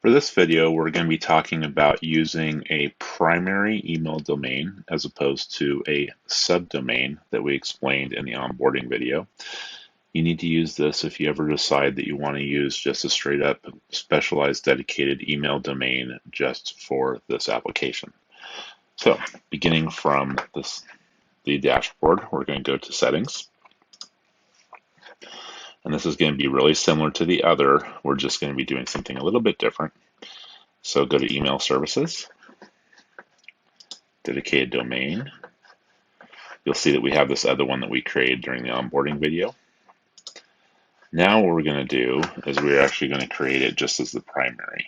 For this video, we're going to be talking about using a primary email domain as opposed to a subdomain that we explained in the onboarding video. You need to use this if you ever decide that you want to use just a straight up specialized dedicated email domain just for this application. So beginning from the dashboard, we're going to go to settings. And this is going to be really similar to the other. We're just going to be doing something a little bit different. So go to email services, dedicated domain. You'll see that we have this other one that we created during the onboarding video. Now what we're going to do is we're actually going to create it just as the primary.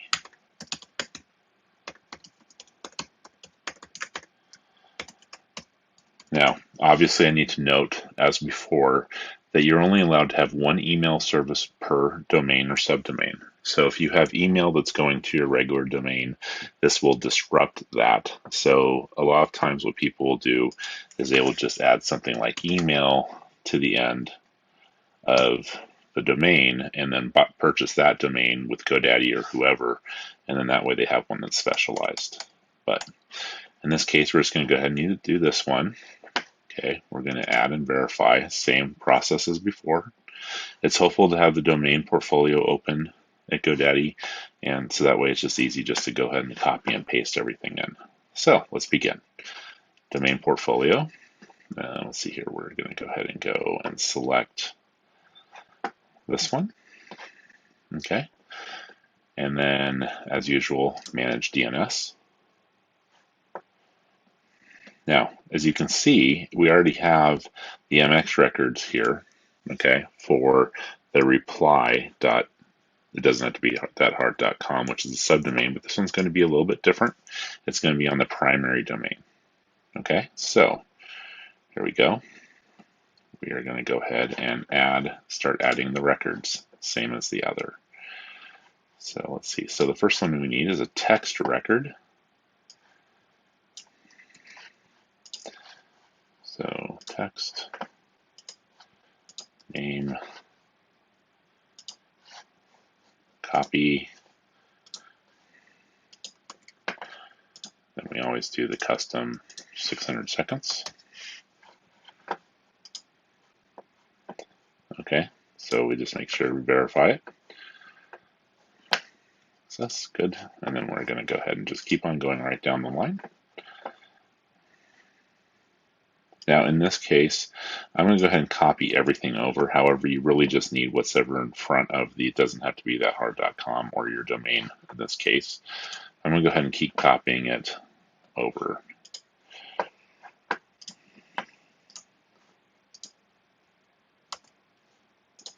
Now, obviously I need to note, as before, that you're only allowed to have one email service per domain or subdomain. So if you have email that's going to your regular domain, this will disrupt that. So a lot of times what people will do is they will just add something like email to the end of the domain and then purchase that domain with GoDaddy or whoever, and then that way they have one that's specialized. But in this case, we're just going to go ahead and do this one. Okay, we're going to add and verify, same process as before. It's helpful to have the domain portfolio open at GoDaddy, and so that way it's just easy just to go ahead and copy and paste everything in. So let's begin. Domain portfolio. Let's see here, we're going to go ahead and go and select this one. Okay, and then as usual, manage DNS. Now, as you can see, we already have the MX records here, okay, for the reply dot, it doesn't have to be .heart.com, which is a subdomain, but this one's going to be a little bit different. It's going to be on the primary domain. Okay, so here we go. We are going to go ahead and start adding the records, same as the other. So let's see. So the first one we need is a text record. So text, name, copy. Then we always do the custom 600 seconds. Okay, so we just make sure we verify it. So that's good. And then we're going to go ahead and just keep on going right down the line. Now in this case, I'm going to go ahead and copy everything over. However, you really just need what's ever in front of the, it doesn't have to be thathard.com or your domain in this case. I'm going to go ahead and keep copying it over.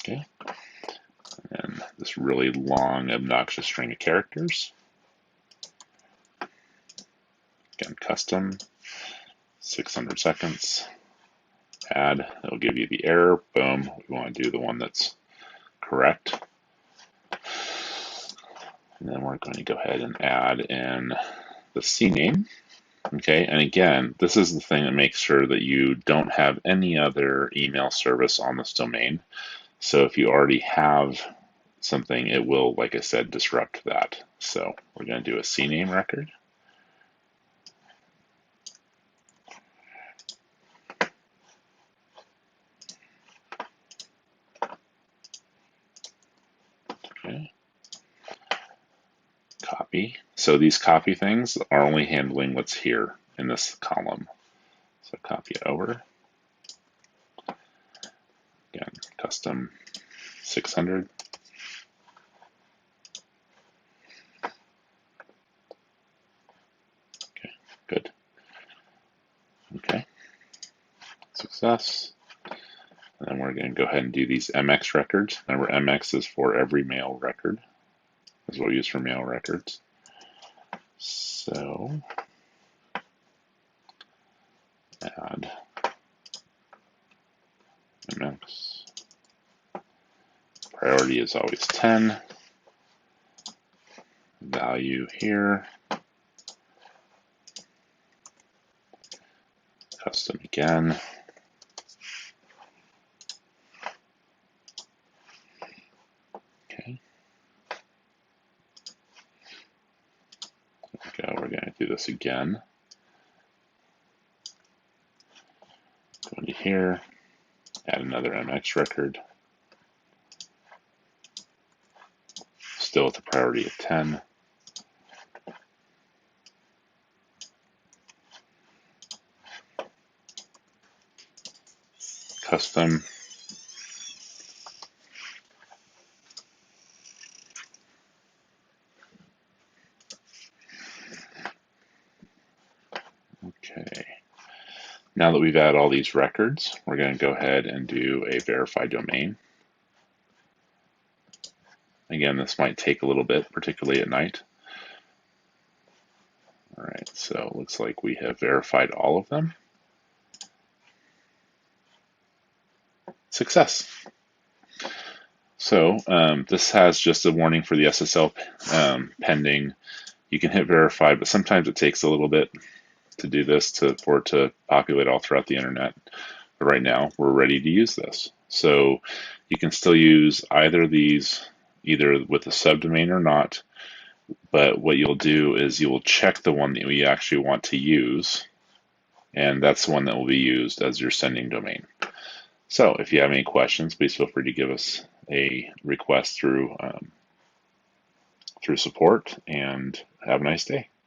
Okay. And this really long, obnoxious string of characters. Again, custom, 600 seconds. Add, it'll give you the error. Boom. We want to do the one that's correct. And then we're going to go ahead and add in the CNAME. Okay, and again, this is the thing that makes sure that you don't have any other email service on this domain. So if you already have something, it will, like I said, disrupt that. So we're going to do a CNAME record. Okay. Copy. So these copy things are only handling what's here in this column. So copy it over. Again, custom 600. Okay, good. Okay, success. And then we're going to go ahead and do these MX records. Remember, MX is for every mail record, is what we use for mail records. So add MX. Priority is always 10. Value here. Custom again. Okay. So we're going to do this again. Go into here, add another MX record, still with a priority of 10. Custom. Okay. Now that we've added all these records, we're going to go ahead and do a verify domain. Again, this might take a little bit, particularly at night. All right, so it looks like we have verified all of them. Success. So this has just a warning for the SSL pending. You can hit verify, but sometimes it takes a little bit to do this for it to populate all throughout the internet. But right now, we're ready to use this. So you can still use either of these, either with a subdomain or not. But what you'll do is you will check the one that we actually want to use, and that's the one that will be used as your sending domain. So if you have any questions, please feel free to give us a request through support, and have a nice day.